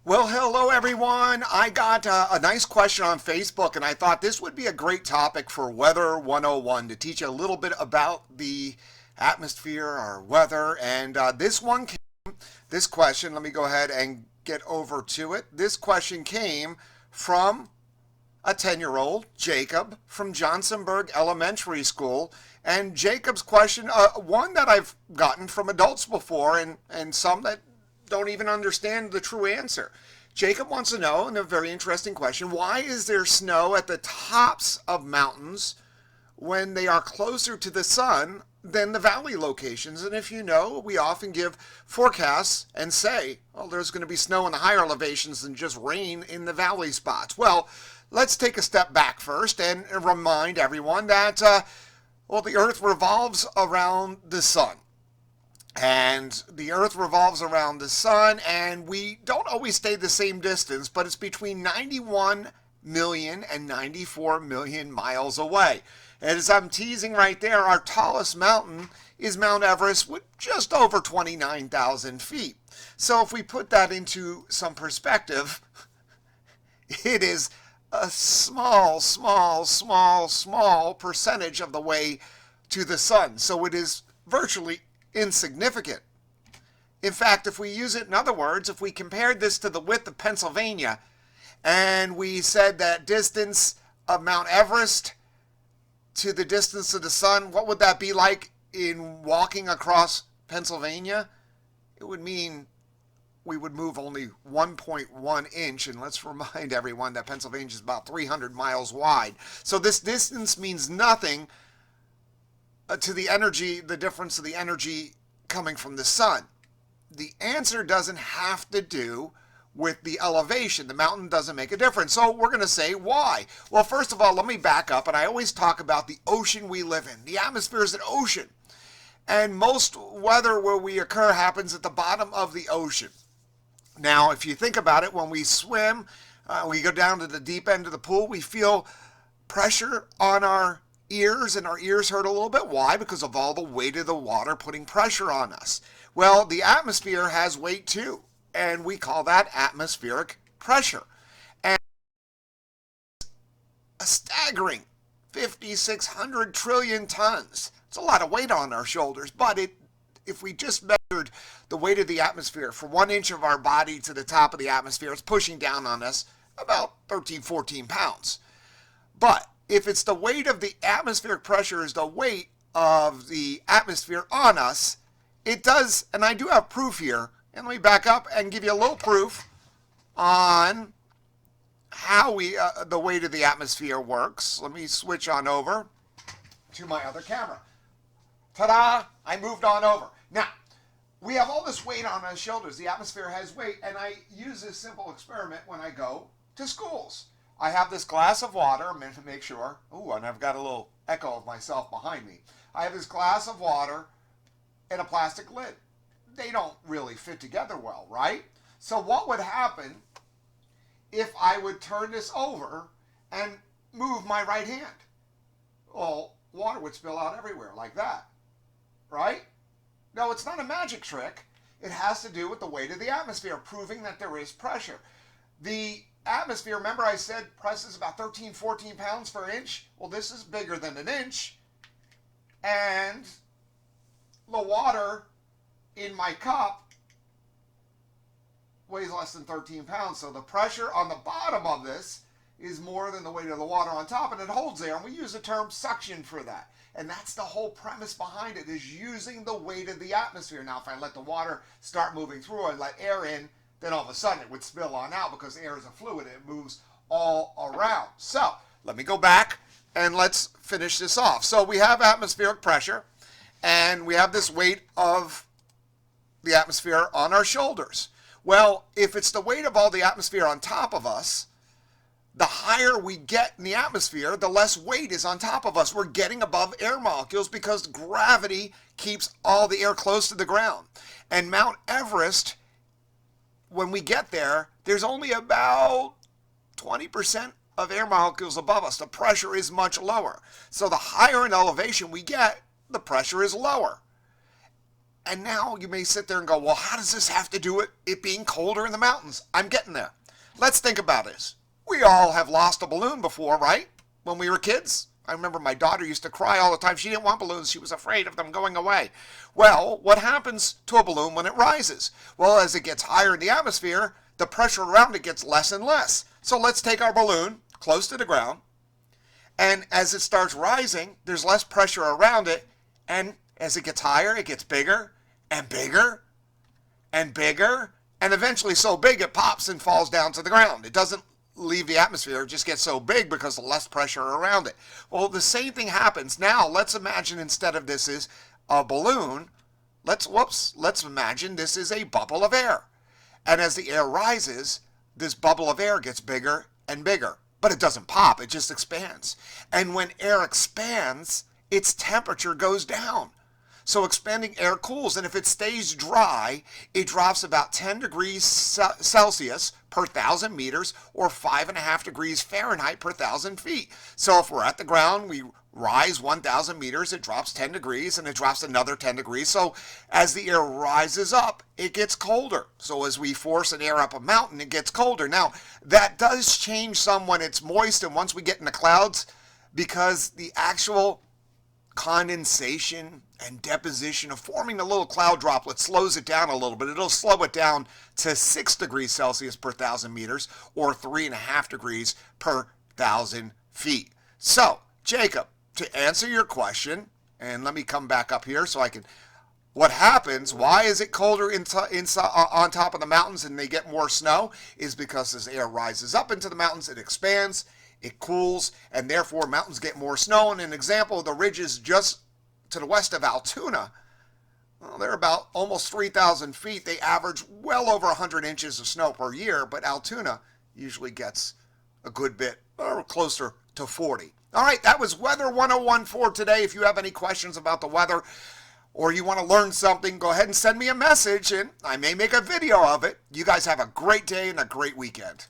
Well, hello everyone. I got a nice question on Facebook, and I thought this would be a great topic for Weather 101 to teach you a little bit about the atmosphere or weather. And this question, let me go ahead and get over to it. This question came from a 10-year-old, Jacob, from Johnstonburg Elementary School. And Jacob's question, one that I've gotten from adults before and some that don't even understand the true answer. Jacob wants to know, and a very interesting question, why is there snow at the tops of mountains when they are closer to the sun than the valley locations? And if you know, we often give forecasts and say, well, there's going to be snow in the higher elevations and just rain in the valley spots. Well, let's take a step back first and remind everyone that, the earth revolves around the sun. And the earth revolves around the sun, and we don't always stay the same distance, but it's between 91 million and 94 million miles away. And as I'm teasing right there, our tallest mountain is Mount Everest with just over 29,000 feet. So if we put that into some perspective, it is a small percentage of the way to the sun. So it is virtually insignificant. In fact, if we use it in other words, if we compared this to the width of Pennsylvania and we said that distance of Mount Everest to the distance of the sun, what would that be like in walking across Pennsylvania? It would mean we would move only 1.1 inch, and let's remind everyone that Pennsylvania is about 300 miles wide. So this distance means nothing to the difference of the energy coming from the sun. The answer doesn't have to do with the elevation. The mountain doesn't make a difference. So we're going to say why. Well, first of all, let me back up, and I always talk about the ocean we live in. The atmosphere is an ocean, and most weather where we occur happens at the bottom of the ocean. Now, if you think about it, when we swim, we go down to the deep end of the pool, we feel pressure on our ears, and our ears hurt a little bit. Why? Because of all the weight of the water putting pressure on us. Well, the atmosphere has weight too, and we call that atmospheric pressure. And a staggering 5,600 trillion tons. It's a lot of weight on our shoulders, but if we just measured the weight of the atmosphere for 1 inch of our body to the top of the atmosphere, it's pushing down on us about 13, 14 pounds. But if it's the weight of the atmospheric pressure is the weight of the atmosphere on us, it does, and I do have proof here, and let me back up and give you a little proof on how the weight of the atmosphere works. Let me switch on over to my other camera. Ta-da! I moved on over. Now, we have all this weight on our shoulders. The atmosphere has weight, and I use this simple experiment when I go to schools. I have this glass of water. I'm going to make sure. Ooh, and I've got a little echo of myself behind me. I have this glass of water and a plastic lid. They don't really fit together well, right? So what would happen if I would turn this over and move my right hand? Well, water would spill out everywhere like that, right? No, it's not a magic trick. It has to do with the weight of the atmosphere, proving that there is pressure. The atmosphere, remember I said presses about 13, 14 pounds per inch? Well, this is bigger than an inch. And the water in my cup weighs less than 13 pounds. So the pressure on the bottom of this is more than the weight of the water on top, and it holds there. And we use the term suction for that. And that's the whole premise behind it, is using the weight of the atmosphere. Now, if I let the water start moving through and let air in, then all of a sudden it would spill on out because air is a fluid and it moves all around. So let me go back and let's finish this off. So we have atmospheric pressure, and we have this weight of the atmosphere on our shoulders. Well, if it's the weight of all the atmosphere on top of us, the higher we get in the atmosphere, the less weight is on top of us. We're getting above air molecules because gravity keeps all the air close to the ground. And Mount Everest, when we get there, there's only about 20% of air molecules above us. The pressure is much lower. So the higher in elevation we get, the pressure is lower. And now you may sit there and go, well, how does this have to do with it being colder in the mountains? I'm getting there. Let's think about this. We all have lost a balloon before, right? When we were kids. I remember my daughter used to cry all the time. She didn't want balloons. She was afraid of them going away. Well, what happens to a balloon when it rises? Well, as it gets higher in the atmosphere, the pressure around it gets less and less. So let's take our balloon close to the ground. And as it starts rising, there's less pressure around it. And as it gets higher, it gets bigger and bigger and bigger. And eventually so big it pops and falls down to the ground. It doesn't leave the atmosphere, it just gets so big because of less pressure around it. Well, the same thing happens. Now, let's imagine instead of this is a balloon, let's imagine this is a bubble of air. And as the air rises, this bubble of air gets bigger and bigger. But it doesn't pop, it just expands. And when air expands, its temperature goes down. So expanding air cools, and if it stays dry, it drops about 10 degrees Celsius per 1,000 meters, or 5.5 degrees Fahrenheit per 1,000 feet. So if we're at the ground, we rise 1,000 meters, it drops 10 degrees, and it drops another 10 degrees. So as the air rises up, it gets colder. So as we force an air up a mountain, it gets colder. Now, that does change some when it's moist, and once we get in the clouds, because the actual condensation and deposition of forming the little cloud droplet slows it down a little bit. It'll slow it down to 6 degrees Celsius per 1,000 meters, or 3.5 degrees per 1,000 feet. So, Jacob, to answer your question, and let me come back up here so I can, what happens, why is it colder on top of the mountains and they get more snow, is because as air rises up into the mountains, it expands, it cools, and therefore mountains get more snow. And an example of the ridges just to the west of Altoona, well, they're about almost 3,000 feet. They average well over 100 inches of snow per year, but Altoona usually gets a good bit, or closer to 40. All right, that was Weather 101 for today. If you have any questions about the weather, or you want to learn something, go ahead and send me a message, and I may make a video of it. You guys have a great day and a great weekend.